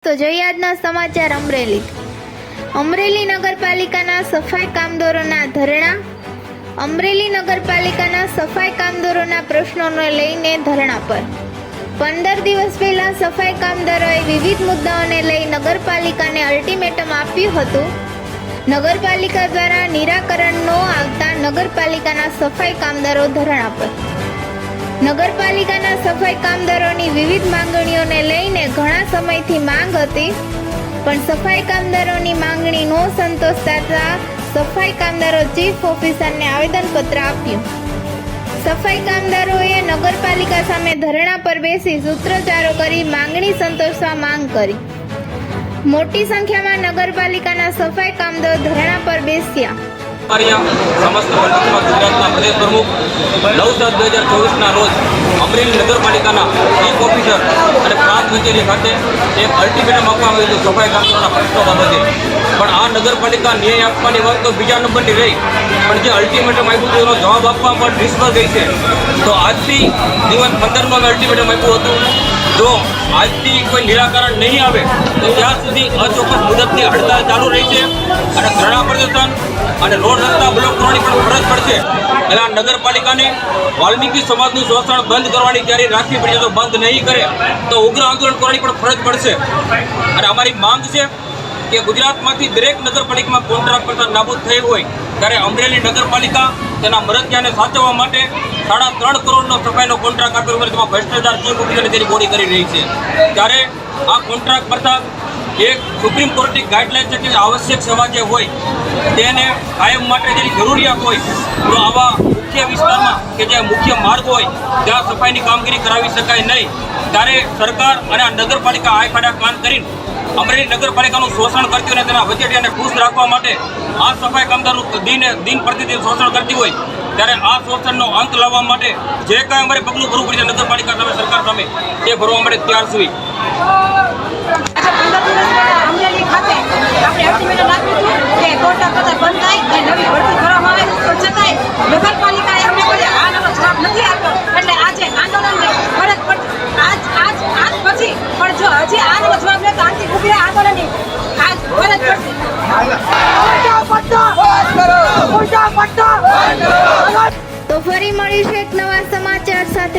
તો જોઈએ આજના સમાચાર અમરેલી નગરપાલિકાના સફાઈ કામદારોના ધરણા. અમરેલી નગરપાલિકાના સફાઈ કામદારોના પ્રશ્નોને લઈને ધરણા પર 15 દિવસ પહેલા સફાઈ કામદારોએ વિવિધ મુદ્દાઓને લઈ નગરપાલિકાને અલ્ટિમેટમ આપ્યું હતું. નગરપાલિકા દ્વારા નિરાકરણ ન આવતા નગરપાલિકાના સફાઈ કામદારો ધરણા પર. નગરપાલિકાના સફાઈ કામદારોની વિવિધ માંગણીઓને લઈને ઘણા સમયથી માંગ હતી, પણ સફાઈ કામદારોની માંગણી ન સંતોષતા સફાઈ કામદારો ચીફ ઓફિસરને આવેદનપત્ર આપ્યું. સફાઈ કામદારોએ નગરપાલિકા સામે ધરણા પર બેસી સૂત્રોચ્ચારો કરી માંગણી સંતોષવા માંગ કરી. મોટી સંખ્યામાં નગરપાલિકાના સફાઈ કામદારો ધરણા પર બેસ્યા. સમસ્ત ગુજરાતના પ્રદેશ પ્રમુખ 9/7/2024 રોજ અમરેલી નગરપાલિકાના ચીફ ઓફિસર અને પ્રાંત કચેરી ખાતે એક અલ્ટિમેટમ આપવામાં આવેલું સફાઈ કામદારોના પ્રશ્નો બાબતે. પણ આ નગરપાલિકા ન્યાય આપવાની વાત તો બીજા નંબરની રહી, પણ જે અલ્ટિમેટમ આપ્યું તેનો જવાબ આપવામાં પણ નિષ્ફળ ગઈ છે. તો આજથી દિવસ 15નું અલ્ટિમેટમ આપ્યું હતું. જો આજથી કોઈ નિરાકરણ નહીં આવે તો ત્યાં સુધી અચોક્કસ મુદતની હડતાળ ચાલુ રહી છે અને ધરણા પ્રદર્શન અને રોડ રસ્તા બ્લોક કરવાની પણ ફરજ પડશે. એટલે નગરપાલિકાને વાલ્મીકી સમાજનું શોષણ બંધ કરવાની તૈયારી રાખવી પડશે. જો બંધ નહીં કરે તો ઉગ્ર આંદોલન કરવાની પણ ફરજ પડશે. અને અમારી માંગ છે કે ગુજરાતમાંથી દરેક નગરપાલિકામાં કોન્ટ્રાક્ટ કરતા નાબૂદ થઈ હોય ત્યારે અમરેલી નગરપાલિકા તેના મરજિયાને સાચવવા માટે 3.5 કરોડનો સફાઈનો કોન્ટ્રાક્ટ આપ્યો હોય, તેમાં ભ્રષ્ટાચાર ચીફ ઓફિસરની તેની બોડી કરી રહી છે. ત્યારે આ કોન્ટ્રાક્ટ કરતા એક સુપ્રીમ કોર્ટની ગાઈડલાઈન છે કે આવશ્યક સેવા જે હોય તેને કાયમ માટે જેની જરૂરિયાત હોય તો આવા મુખ્ય વિસ્તારમાં કે જે મુખ્ય માર્ગ હોય ત્યાં સફાઈની કામગીરી કરાવી શકાય નહીં. ત્યારે સરકાર અને આ નગરપાલિકા આખાડા કાન કરીને અમરેલી નગરપાલિકાનું શોષણ કરતી હોય અને તેના વચેટિયાને ખુશ રાખવા માટે આ સફાઈ કામદારો દિન પ્રતિદિન શોષણ કરતી હોય ત્યારે આ શોષણનો અંત લાવવા માટે જે કાંઈ અમારે પગલું ભરવું પડશે નગરપાલિકા સામે, સરકાર સામે, તે ભરવા માટે તૈયાર છીએ. અમરેલી ખાતે આપણે અલ્ટિમેટમ આપ્યું હતું કે કોન્ટ્રાક્ટ કરતા બંધ થાય અને નવી ભરતી કરવામાં આવે, તો છતાંય નગરપાલિકાએ અમને કોઈ આનો જવાબ નથી આપ્યો. એટલે આજે આંદોલનને ફરજ પડશે. આજ પછી પણ જો હજી આનો જવાબ લે તો આંતરિક ઉગ્ર આંદોલનની આજ ફરજ પડશે. તો ફરી મળીશું એક નવા સમાચાર સાથે.